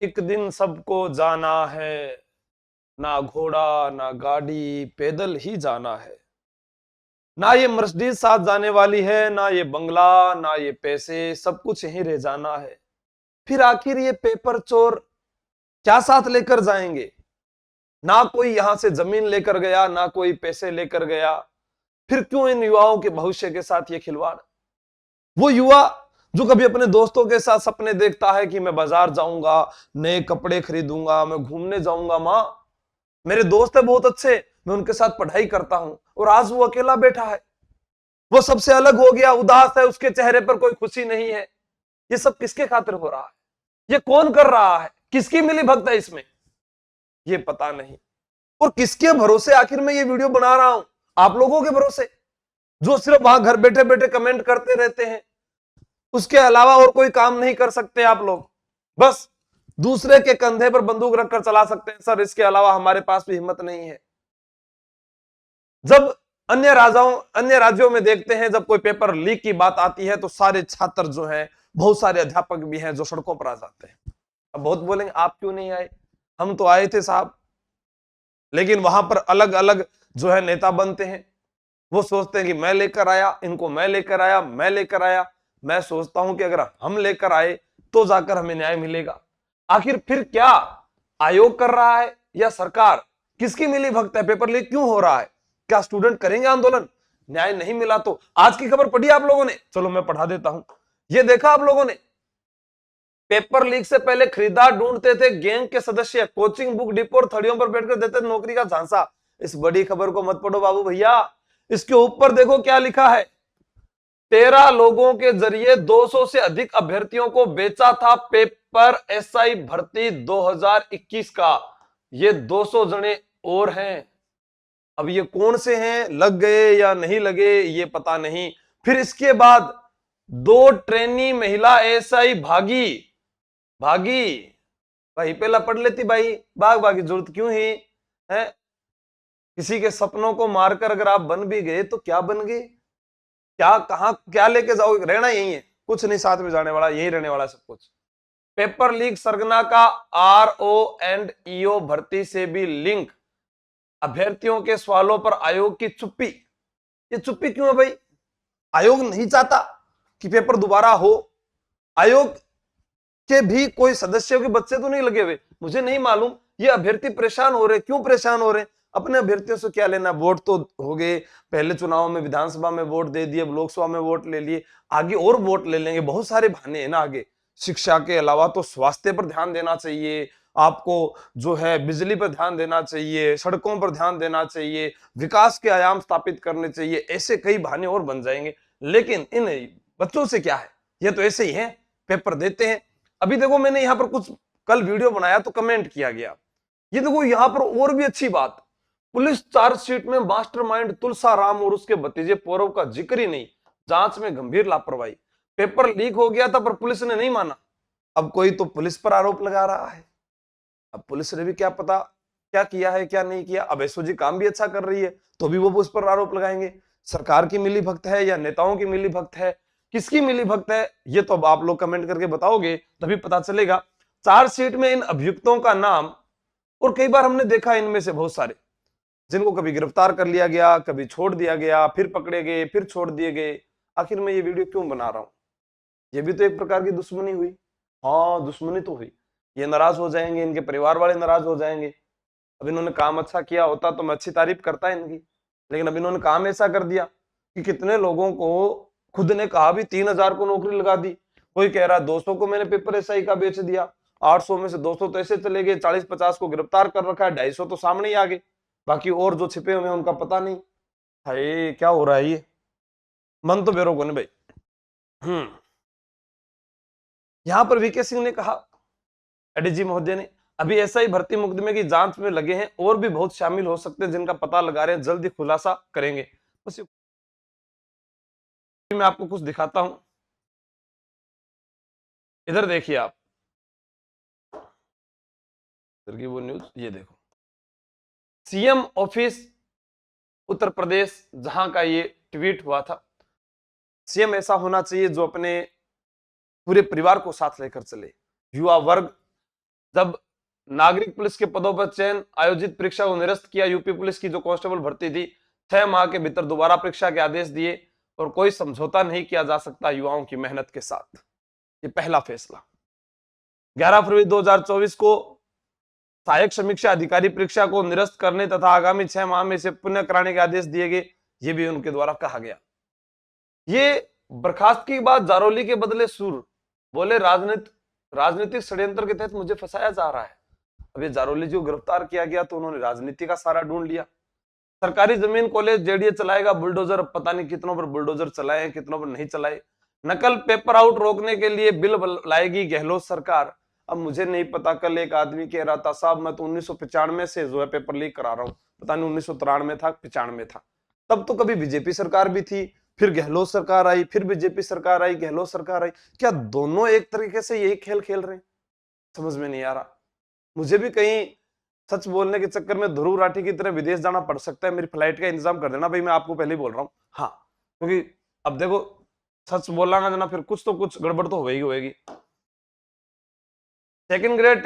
एक दिन सबको जाना है, ना घोड़ा ना गाड़ी, पैदल ही जाना है। ना ये मर्सिडीज साथ जाने वाली है, ना ये बंगला, ना ये पैसे, सब कुछ यहीं रह जाना है। फिर आखिर ये पेपर चोर क्या साथ लेकर जाएंगे? ना कोई यहां से जमीन लेकर गया, ना कोई पैसे लेकर गया। फिर क्यों इन युवाओं के भविष्य के साथ ये खिलवाड़? वो युवा जो कभी अपने दोस्तों के साथ सपने देखता है कि मैं बाजार जाऊंगा, नए कपड़े खरीदूंगा, मैं घूमने जाऊंगा, मां मेरे दोस्त है बहुत अच्छे, मैं उनके साथ पढ़ाई करता हूं, और आज वो अकेला बैठा है, वो सबसे अलग हो गया, उदास है, उसके चेहरे पर कोई खुशी नहीं है। ये सब किसके खातिर हो रहा है? ये कौन कर रहा है? किसकी मिली भगत है इसमें? ये पता नहीं। और किसके भरोसे आखिर मैं ये वीडियो बना रहा हूं? आप लोगों के भरोसे, जो सिर्फ वहां घर बैठे बैठे कमेंट करते रहते हैं, उसके अलावा और कोई काम नहीं कर सकते आप लोग। बस दूसरे के कंधे पर बंदूक रखकर चला सकते हैं सर, इसके अलावा हमारे पास भी हिम्मत नहीं है। जब अन्य राज्यों में देखते हैं, जब कोई पेपर लीक की बात आती है तो सारे छात्र जो हैं, बहुत सारे अध्यापक भी हैं जो सड़कों पर आ जाते हैं। अब बहुत बोलेंगे आप क्यों नहीं आए? हम तो आए थे साहब। लेकिन वहां पर अलग अलग जो है नेता बनते हैं, वो सोचते हैं कि मैं लेकर आया इनको, मैं लेकर आया, मैं लेकर आया। मैं सोचता हूं कि अगर हम लेकर आए तो जाकर हमें न्याय मिलेगा। आखिर फिर क्या आयोग कर रहा है या सरकार? किसकी मिली भगत है? पेपर लीक क्यों हो रहा है? क्या स्टूडेंट करेंगे आंदोलन? न्याय नहीं मिला तो? आज की खबर पढ़ी आप लोगों ने? चलो मैं पढ़ा देता हूं। ये देखा आप लोगों ने? पेपर लीक से पहले खरीदार ढूंढते थे गैंग के सदस्य, कोचिंग बुक डिपो और थड़ियों पर बैठकर देते नौकरी का झांसा। इस बड़ी खबर को मत पढ़ो बाबू भैया, इसके ऊपर देखो क्या लिखा है। 13 लोगों के जरिए 200 से अधिक अभ्यर्थियों को बेचा था पेपर एसआई भर्ती 2021 का। ये 200 जने और हैं। अब ये कौन से हैं, लग गए या नहीं लगे ये पता नहीं। फिर इसके बाद 2 ट्रेनी महिला एसआई भागी। भागी भाई, पहला पढ़ लेती भाई, भाग भागी जरूरत क्यों ही है? किसी के सपनों को मारकर अगर आप बन भी गए तो क्या बन गए? क्या कहां क्या लेके जाओगे? रहना यही है, कुछ नहीं साथ में जाने वाला, यही रहने वाला सब कुछ। पेपर लीक सरगना का आरओ एंड ईओ भर्ती से भी लिंक। अभ्यर्थियों के सवालों पर आयोग की चुप्पी। ये चुप्पी क्यों है भाई? आयोग नहीं चाहता कि पेपर दोबारा हो? आयोग के भी कोई सदस्यों के बच्चे तो नहीं लगे हुए? मुझे नहीं मालूम। ये अभ्यर्थी परेशान हो रहे, क्यों परेशान हो रहे? अपने अभ्यर्थियों से क्या लेना? वोट तो हो गए, पहले चुनाव में विधानसभा में वोट दे दिए, अब लोकसभा में वोट ले लिए, आगे और वोट ले लेंगे। बहुत सारे बहाने हैं ना आगे। शिक्षा के अलावा तो स्वास्थ्य पर ध्यान देना चाहिए आपको, जो है बिजली पर ध्यान देना चाहिए, सड़कों पर ध्यान देना चाहिए, विकास के आयाम स्थापित करने चाहिए। ऐसे कई बहाने और बन जाएंगे। लेकिन इन बच्चों से क्या है? ये तो ऐसे ही है, पेपर देते हैं। अभी देखो, मैंने यहां पर कुछ कल वीडियो बनाया तो कमेंट किया गया, ये देखो यहां पर और भी अच्छी बात, पुलिस चार्जशीट में मास्टरमाइंड तुलसा राम और उसके भतीजे पौरव का जिक्र ही नहीं, जांच में गंभीर लापरवाही। पेपर लीक हो गया था पर पुलिस ने नहीं माना। अब कोई तो पुलिस पर आरोप लगा रहा है। अब पुलिस ने भी क्या पता क्या किया है क्या नहीं किया। अब एसओजी काम भी अच्छा कर रही है तो भी वो उस पर आरोप लगाएंगे। सरकार की मिली भगत है या नेताओं की मिली भगत है? किसकी मिली भगत है? ये तो अब आप लोग कमेंट करके बताओगे तभी पता चलेगा। चार्जशीट में इन अभियुक्तों का नाम, और कई बार हमने देखा इनमें से बहुत सारे जिनको कभी गिरफ्तार कर लिया गया, कभी छोड़ दिया गया, फिर पकड़े गए, फिर छोड़ दिए गए। आखिर मैं ये वीडियो क्यों बना रहा हूं? ये भी तो एक प्रकार की दुश्मनी हुई। हाँ, दुश्मनी तो हुई। ये नाराज हो जाएंगे, इनके परिवार वाले नाराज हो जाएंगे। अब इन्होंने काम अच्छा किया होता तो मैं अच्छी तारीफ करता इनकी, लेकिन अब इन्होंने काम ऐसा कर दिया कि कितने लोगों को, खुद ने कहा भी 3,000 को नौकरी लगा दी। कोई कह रहा 200 को मैंने पेपर एसआई का बेच दिया, 800 में से 200 तो ऐसे चले गए, 40-50 को गिरफ्तार कर रखा है, 250 तो सामने ही आ गए, बाकी और जो छिपे हुए हैं उनका पता नहीं। हाय क्या हो रहा है ये? मन तो बेरोग होने भाई। यहां पर वीके सिंह ने कहा, एडीजी महोदय ने, अभी ऐसा ही भर्ती मुकदमे की जांच में लगे हैं, और भी बहुत शामिल हो सकते हैं जिनका पता लगा रहे हैं, जल्द ही खुलासा करेंगे। बस मैं आपको कुछ दिखाता हूं, इधर देखिए आप, इधर की वो न्यूज, ये देखो, सीएम ऑफिस उत्तर प्रदेश, जहां का ये ट्वीट हुआ था। सीएम ऐसा होना चाहिए जो अपने पूरे परिवार को साथ लेकर चले, युवा वर्ग जब नागरिक पुलिस के पदों पर चयन आयोजित परीक्षा को निरस्त किया। यूपी पुलिस की जो कांस्टेबल भर्ती थी 6 माह के भीतर दोबारा परीक्षा के आदेश दिए और कोई समझौता नहीं किया जा सकता युवाओं की मेहनत के साथ। ये पहला फैसला। 11 फरवरी 2024 को सहायक समीक्षा अधिकारी परीक्षा को निरस्त करने तथा आगामी 6 माह में इसे पुनः कराने के आदेश दिए गए। ये भी उनके द्वारा कहा गया। ये बर्खास्त की बात जारौली के बदले सुर बोले राजनीतिक षड्यंत्र के तहत मुझे फंसाया जा रहा है। अब ये जारौली जी को गिरफ्तार किया गया तो उन्होंने राजनीति का सारा ढूंढ लिया। सरकारी जमीन कॉलेज जेडीए चलाएगा बुलडोजर, पता नहीं कितनों पर बुलडोजर चलाए कितनों पर नहीं चलाए। नकल पेपर आउट रोकने के लिए बिल लाएगी गहलोत सरकार। अब मुझे नहीं पता, कल एक आदमी कह रहा था साहब मैं तो 1995 से जो है पेपर लीक करा रहा हूं, पता नहीं 1993 था 95 था। तब तो कभी बीजेपी सरकार भी थी, फिर गहलोत सरकार आई, फिर बीजेपी सरकार आई, गहलोत सरकार आई। क्या दोनों एक तरीके से यही खेल खेल रहे हैं? समझ में नहीं आ रहा। मुझे भी कहीं सच बोलने के चक्कर में ध्रुव राठी की तरह विदेश जाना पड़ सकता है। मेरी फ्लाइट का इंतजाम कर देना भाई, मैं आपको पहले ही बोल रहा हूँ। हाँ, क्योंकि अब देखो सच बोलना ना जाना फिर कुछ तो कुछ गड़बड़ तो होगी होगी। Second grade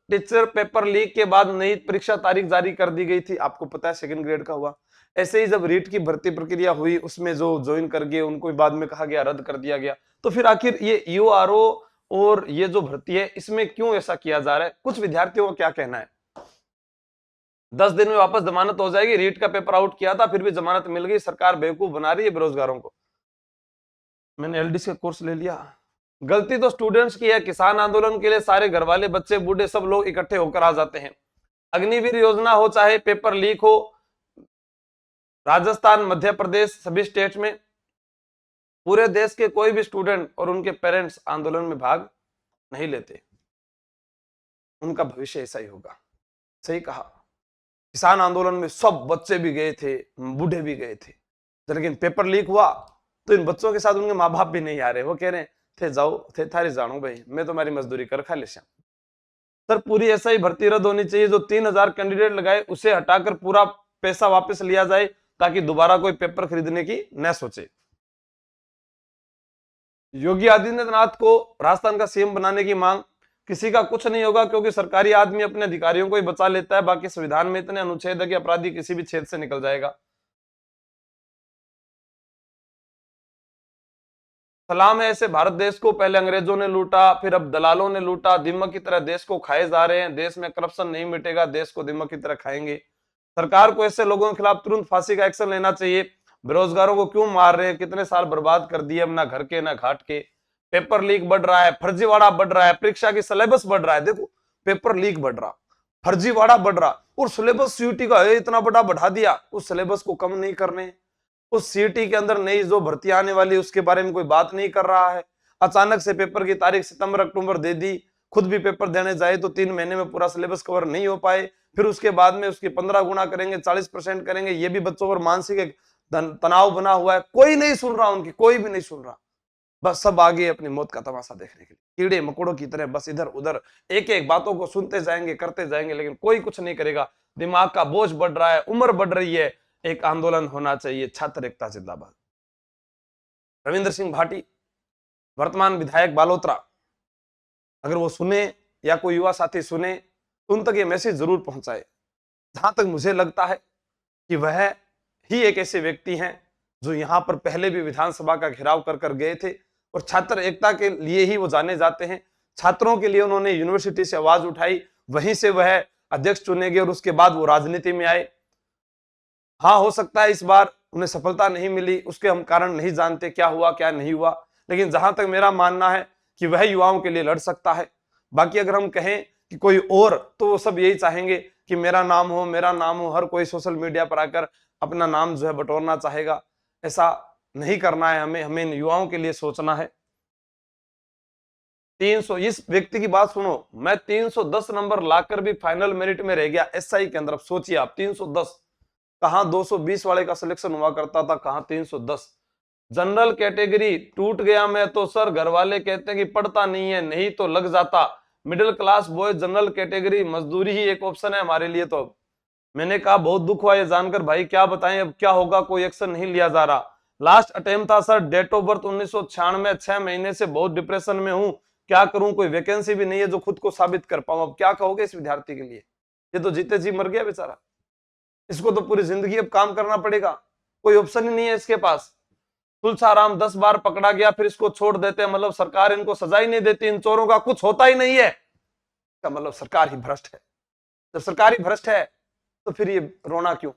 teacher paper leak के बाद नई परीक्षा तारीख जारी कर दी गई थी। आपको पता है सेकंड ग्रेड का हुआ। ऐसे ही जब रीट की भर्ती प्रक्रिया हुई उसमें जो ज्वाइन कर गए उनको बाद में कहा गया रद्द कर दिया गया। तो फिर आखिर ये यूआरओ और ये जो भर्ती है इसमें क्यों ऐसा किया जा रहा है? कुछ विद्यार्थियों का क्या कहना है? 10 दिन में वापस जमानत हो जाएगी। रीट का पेपर आउट किया था फिर भी जमानत मिल गई। सरकार बेवकूफ बना रही है बेरोजगारों को। मैंने एलडीसी का कोर्स ले लिया। गलती तो स्टूडेंट्स की है। किसान आंदोलन के लिए सारे घर वाले बच्चे बूढ़े सब लोग इकट्ठे होकर आ जाते हैं। अग्निवीर योजना हो चाहे पेपर लीक हो, राजस्थान मध्य प्रदेश सभी स्टेट में पूरे देश के कोई भी स्टूडेंट और उनके पेरेंट्स आंदोलन में भाग नहीं लेते। उनका भविष्य ऐसा ही होगा। सही कहा। किसान आंदोलन में सब बच्चे भी गए थे, बूढ़े भी गए थे, लेकिन पेपर लीक हुआ तो इन बच्चों के साथ उनके माँ बाप भी नहीं आ रहे। वो कह रहे थे जाओ थे थारी जानू भाई, मैं तुम्हारी मजदूरी कर खा ले श्याम। सर पूरी ऐसा ही भर्ती रद्द होनी चाहिए। जो 3000 कैंडिडेट लगाए उसे हटाकर पूरा पैसा वापस लिया जाए ताकि दोबारा कोई पेपर खरीदने की न सोचे। योगी आदित्यनाथ को राजस्थान का सीएम बनाने की मांग। किसी का कुछ नहीं होगा क्योंकि सरकारी आदमी अपने अधिकारियों को ही बचा लेता है। बाकी संविधान में इतने अनुच्छेद है कि अपराधी किसी भी क्षेत्र से निकल जाएगा। सलाम है ऐसे भारत देश को। पहले अंग्रेजों ने लूटा, फिर अब दलालों ने लूटा। दीमक की तरह देश को खाए जा रहे हैं। देश में करप्शन नहीं मिटेगा, देश को दीमक की तरह खाएंगे। सरकार को ऐसे लोगों के खिलाफ तुरंत फांसी का एक्शन लेना चाहिए। बेरोजगारों को क्यों मार रहे हैं? कितने साल बर्बाद कर दिए, ना घर के ना घाट के। पेपर लीक बढ़ रहा है, फर्जीवाड़ा बढ़ रहा है, परीक्षा की सिलेबस बढ़ रहा है। देखो पेपर लीक बढ़ रहा, फर्जीवाड़ा बढ़ रहा, और सिलेबस सीयूटी का इतना बड़ा बढ़ा दिया। उस सिलेबस को कम नहीं करने, उस सीटी के अंदर नई जो भर्ती आने वाली उसके बारे में कोई बात नहीं कर रहा है। अचानक से पेपर की तारीख सितंबर अक्टूबर दे दी। खुद भी पेपर देने जाए तो 3 महीने में पूरा सिलेबस कवर नहीं हो पाए। फिर उसके बाद में उसकी 15 गुना करेंगे, 40% करेंगे। ये भी बच्चों पर मानसिक तनाव बना हुआ है। कोई नहीं सुन रहा उनकी, कोई भी नहीं सुन रहा। बस सब आगे अपनी मौत का तमाशा देखने के लिए कीड़े मकोड़ों की तरह बस इधर उधर एक एक बातों को सुनते जाएंगे, करते जाएंगे, लेकिन कोई कुछ नहीं करेगा। दिमाग का बोझ बढ़ रहा है, उम्र बढ़ रही है। एक आंदोलन होना चाहिए। छात्र एकता जिंदाबाद। रविंद्र सिंह भाटी वर्तमान विधायक बालोतरा, अगर वो सुने या कोई युवा साथी सुने तो उन तक ये मैसेज जरूर पहुंचाए। जहां तक मुझे लगता है कि वह ही एक ऐसे व्यक्ति हैं जो यहां पर पहले भी विधानसभा का घेराव कर कर गए थे और छात्र एकता के लिए ही वो जाने जाते हैं। छात्रों के लिए उन्होंने यूनिवर्सिटी से आवाज उठाई, वहीं से वह अध्यक्ष चुने गए और उसके बाद वो राजनीति में आए। हाँ, हो सकता है इस बार उन्हें सफलता नहीं मिली, उसके हम कारण नहीं जानते, क्या हुआ क्या नहीं हुआ। लेकिन जहां तक मेरा मानना है कि वह युवाओं के लिए लड़ सकता है। बाकी अगर हम कहें कि कोई और, तो वो सब यही चाहेंगे कि मेरा नाम हो, मेरा नाम हो। हर कोई सोशल मीडिया पर आकर अपना नाम जो है बटोरना चाहेगा। ऐसा नहीं करना है हमें। हमें इन युवाओं के लिए सोचना है। 300, इस व्यक्ति की बात सुनो, मैं 310 नंबर लाकर भी फाइनल मेरिट में रह गया एसआई के अंदर। अब सोचिए आप, 310, कहां 220 वाले का सिलेक्शन हुआ करता था, कहां 310। जनरल कैटेगरी टूट गया मैं तो सर घर वाले कहते हैं कि पढ़ता नहीं है, नहीं तो लग जाता। Middle class boy general category, मजदूरी ही एक ऑप्शन है हमारे लिए। तो अब मैंने कहा बहुत दुख हुआ ये जानकर भाई, क्या बताएं अब क्या होगा, कोई एक्शन नहीं लिया जा रहा। लास्ट अटेम्प्ट था सर, डेट ऑफ बर्थ 1996, 6 महीने से बहुत डिप्रेशन में हूं। क्या करूं, कोई वैकेंसी भी नहीं है जो खुद को साबित कर पाऊं। अब क्या कहोगे इस विद्यार्थी के लिए? ये तो जीते जी मर गया बेचारा, इसको तो पूरी जिंदगी अब काम करना पड़ेगा, कोई ऑप्शन ही नहीं है इसके पास। तुलसाराम 10 बार पकड़ा गया, फिर इसको छोड़ देते हैं, मतलब सरकार इनको सजा ही नहीं देती, इन चोरों का कुछ होता ही नहीं है, तो मतलब सरकार ही भ्रष्ट है। जब सरकार ही भ्रष्ट है तो फिर ये रोना क्यों?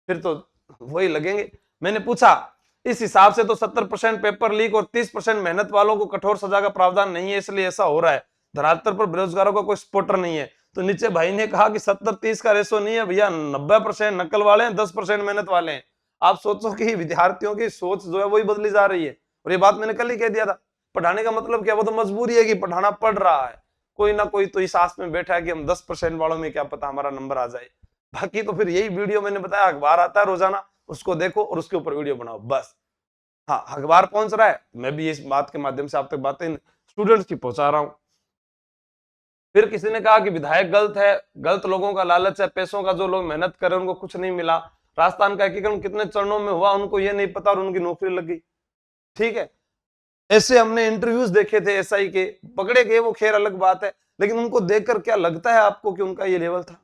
फिर तो वही लगेंगे। मैंने पूछा, इस हिसाब से तो 70% पेपर लीक और 30% मेहनत वालों को कठोर सजा का प्रावधान नहीं है, इसलिए ऐसा हो रहा है। धरातल पर बेरोजगारों का कोई सपोर्टर नहीं है। तो नीचे भाई ने कहा कि 70-30 का रेशो नहीं है भैया, 90% नकल वाले हैं, 10% मेहनत वाले हैं। आप सोचो कि विद्यार्थियों की सोच जो है वही बदली जा रही है। और ये बात मैंने कल ही कह दिया था, पढ़ाने का मतलब क्या, वो तो मजबूरी है कि पढ़ाना पड़ रहा है, कोई ना कोई तो इस आस में बैठा है कि हम 10% वालों में क्या पता हमारा नंबर आ जाए। बाकी तो फिर यही वीडियो मैंने बताया, अखबार आता है रोजाना, उसको देखो और उसके ऊपर वीडियो बनाओ बस। हाँ, अखबार पहुंच रहा है, मैं भी इस बात के माध्यम से आप तक बातें स्टूडेंट्स की पहुंचा रहा हूं। फिर किसी ने कहा कि विधायक गलत है, गलत लोगों का लालच है, पैसों का, जो लोग मेहनत कर रहे हैं उनको कुछ नहीं मिला। राजस्थान का एकीकरण कितने चरणों में हुआ उनको ये नहीं पता और उनकी नौकरी लग गई। ठीक है, ऐसे हमने इंटरव्यूज देखे थे एसआई के, पकड़े गए वो खैर अलग बात है, लेकिन उनको देखकर क्या लगता है आपको कि उनका ये लेवल था?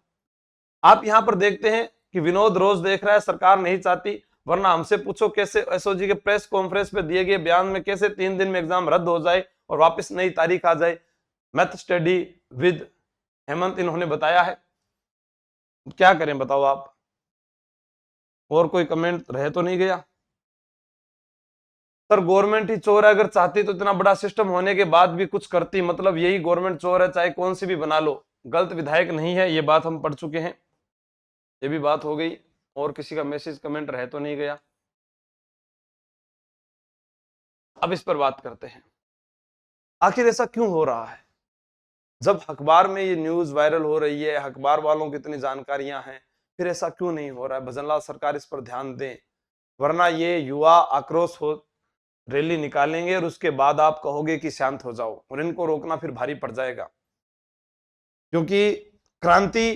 आप यहां पर देखते हैं कि विनोद रोज देख रहा है, सरकार नहीं चाहती, वरना हमसे पूछो कैसे एसओजी के प्रेस कॉन्फ्रेंस पे दिए गए बयान में कैसे 3 दिन में एग्जाम रद्द हो जाए और वापस नई तारीख आ जाए। मैथ स्टडी विद हेमंत इन्होंने बताया है, क्या करें बताओ आप? और कोई कमेंट रह तो नहीं गया? सर गवर्नमेंट ही चोर है, अगर चाहती तो इतना बड़ा सिस्टम होने के बाद भी कुछ करती, मतलब यही गवर्नमेंट चोर है, चाहे कौन सी भी बना लो, गलत विधायक नहीं है, ये बात हम पढ़ चुके हैं, ये भी बात हो गई। और किसी का मैसेज कमेंट रह तो नहीं गया? अब इस पर बात करते हैं, आखिर ऐसा क्यों हो रहा है? जब अखबार में ये न्यूज वायरल हो रही है, अखबार वालों की इतनी जानकारियां हैं, फिर ऐसा क्यों नहीं हो रहा है? भजनलाल सरकार इस पर ध्यान दें, वरना ये युवा आक्रोश हो रैली निकालेंगे और उसके बाद आप कहोगे कि शांत हो जाओ, और इनको रोकना फिर भारी पड़ जाएगा। क्योंकि क्रांति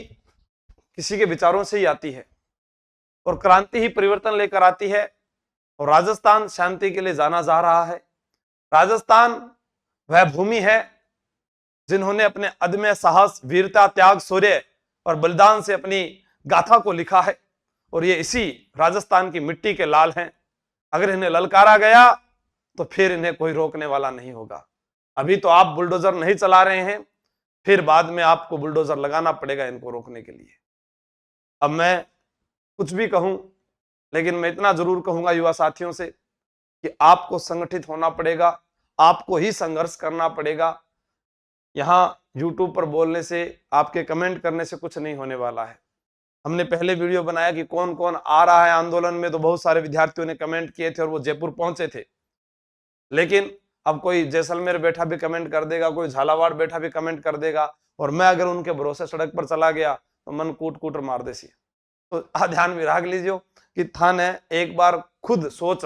किसी के विचारों से ही आती है और क्रांति ही परिवर्तन लेकर आती है। और राजस्थान शांति के लिए जाना जा रहा है। राजस्थान वह भूमि है जिन्होंने अपने अदम्य साहस, वीरता, त्याग, शौर्य और बलिदान से अपनी गाथा को लिखा है, और ये इसी राजस्थान की मिट्टी के लाल हैं। अगर इन्हें ललकारा गया तो फिर इन्हें कोई रोकने वाला नहीं होगा। अभी तो आप बुलडोजर नहीं चला रहे हैं, फिर बाद में आपको बुलडोजर लगाना पड़ेगा इनको रोकने के लिए। अब मैं कुछ भी कहूं, लेकिन मैं इतना जरूर कहूंगा युवा साथियों से कि आपको संगठित होना पड़ेगा, आपको ही संघर्ष करना पड़ेगा। यहां YouTube पर बोलने से, आपके कमेंट करने से कुछ नहीं होने वाला है। हमने पहले वीडियो बनाया कि कौन कौन आ रहा है आंदोलन में, तो बहुत सारे विद्यार्थियों ने कमेंट किए थे और वो जयपुर पहुंचे थे। लेकिन अब कोई जैसलमेर बैठा भी कमेंट कर देगा, कोई झालावाड़ बैठा भी कमेंट कर देगा, और मैं अगर उनके भरोसे सड़क पर चला गया तो मन कूट कूट मार देसी। तो ध्यान में रख लीजिए कि थाने एक बार खुद सोच,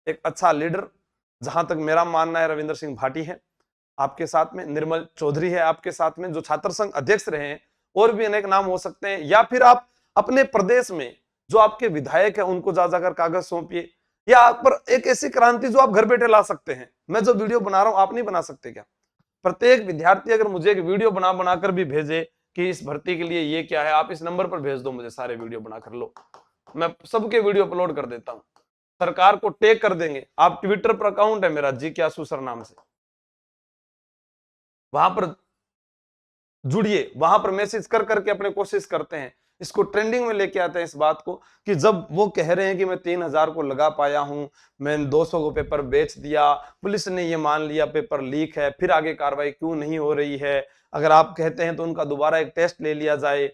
एक अच्छा लीडर, जहां तक मेरा मानना है रविंद्र सिंह भाटी है आपके साथ में, निर्मल चौधरी है आपके साथ में जो छात्र संघ अध्यक्ष रहे हैं, और भी अनेक नाम हो सकते हैं। या फिर आप अपने प्रदेश में जो आपके विधायक है उनको जा जाकर कागज सौंपिए, या आप पर एक ऐसी क्रांति जो आप घर बैठे ला सकते हैं। मैं जो वीडियो बना रहा हूं आप नहीं बना सकते क्या? प्रत्येक विद्यार्थी अगर मुझे एक वीडियो बना बनाकर भी भेजे कि इस भर्ती के लिए ये क्या है, आप इस नंबर पर भेज दो मुझे, सारे वीडियो बनाकर लो, मैं सबके वीडियो अपलोड कर देता हूं। सरकार को टैग कर देंगे। आप ट्विटर पर अकाउंट है मेरा जिज्ञासु सर नाम से, वहां पर जुड़िए, वहां पर मैसेज कर करके अपने कोशिश करते हैं, इसको ट्रेंडिंग में लेके आते हैं इस बात को कि जब वो कह रहे हैं कि मैं 3000 को लगा पाया हूं, मैंने 200 को पेपर बेच दिया, पुलिस ने ये मान लिया पेपर लीक है, फिर आगे कार्रवाई क्यों नहीं हो रही है? अगर आप कहते हैं तो उनका दोबारा एक टेस्ट ले लिया जाए।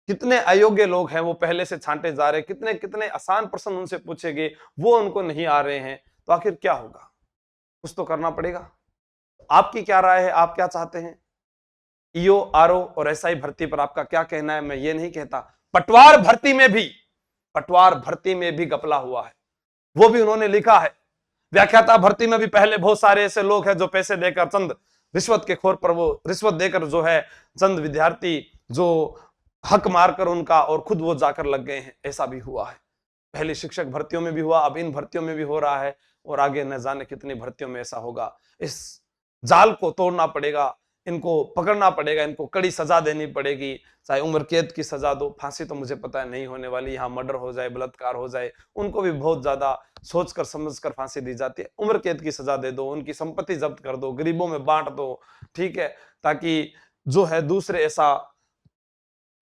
कितने अयोग्य लोग हैं वो पहले से छांटे जा रहे हैं, कितने कितने आसान प्रश्न उनसे पूछे गए वो उनको नहीं आ रहे हैं, तो आखिर क्या होगा? कुछ तो करना पड़ेगा। आपकी क्या राय है? आप क्या चाहते हैं? ईओ, आरओ और एसआई भर्ती पर आपका क्या कहना है? मैं ये नहीं कहता, पटवार भर्ती में भी घपला हुआ है, वो भी उन्होंने लिखा है। व्याख्याता भर्ती में भी पहले बहुत सारे ऐसे लोग हैं जो पैसे देकर, चंद रिश्वत के खोर पर, वो रिश्वत देकर जो है चंद विद्यार्थी जो हक मारकर उनका और खुद वो जाकर लग गए हैं, ऐसा भी हुआ है। पहले शिक्षक भर्तियों में भी हुआ, अब इन भर्तियों में भी हो रहा है, और आगे न जाने कितनी भर्तियों में ऐसा होगा। इस जाल को तोड़ना पड़ेगा, इनको पकड़ना पड़ेगा, इनको कड़ी सजा देनी पड़ेगी, चाहे उम्र कैद की सजा दो, फांसी तो मुझे पता है नहीं होने वाली, यहाँ मर्डर हो जाए, बलात्कार हो जाए, उनको भी बहुत ज्यादा सोचकर समझकर फांसी दी जाती है। उम्र कैद की सजा दे दो, उनकी संपत्ति जब्त कर दो, गरीबों में बांट दो, ठीक है, ताकि जो है दूसरे ऐसा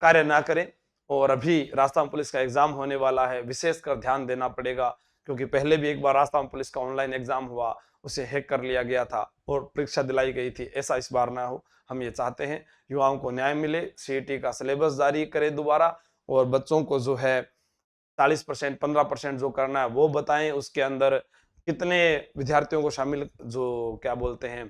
कार्य ना करें। और अभी राजस्थान पुलिस का एग्जाम होने वाला है, विशेषकर ध्यान देना पड़ेगा, क्योंकि पहले भी एक बार राजस्थान पुलिस का ऑनलाइन एग्जाम हुआ, उसे हैक कर लिया गया था और परीक्षा दिलाई गई थी। ऐसा इस बार ना हो, हम ये चाहते हैं युवाओं को न्याय मिले, सीईटी का सिलेबस जारी करे दोबारा, और बच्चों को जो है 40% 15% जो करना है वो बताएं, उसके अंदर कितने विद्यार्थियों को शामिल, जो क्या बोलते हैं,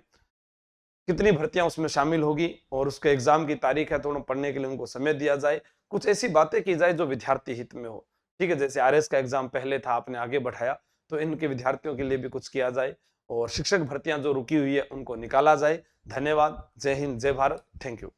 कितनी भर्तियां उसमें शामिल होगी, और उसके एग्जाम की तारीख है तो उन्हें पढ़ने के लिए उनको समय दिया जाए। कुछ ऐसी बातें की जाए जो विद्यार्थी हित में हो, ठीक है, जैसे आरएस का एग्जाम पहले था, आपने आगे बढ़ाया, तो इनके विद्यार्थियों के लिए भी कुछ किया जाए, और शिक्षक भर्तियां जो रुकी हुई है उनको निकाला जाए। धन्यवाद। जय हिंद, जय भारत। Thank you.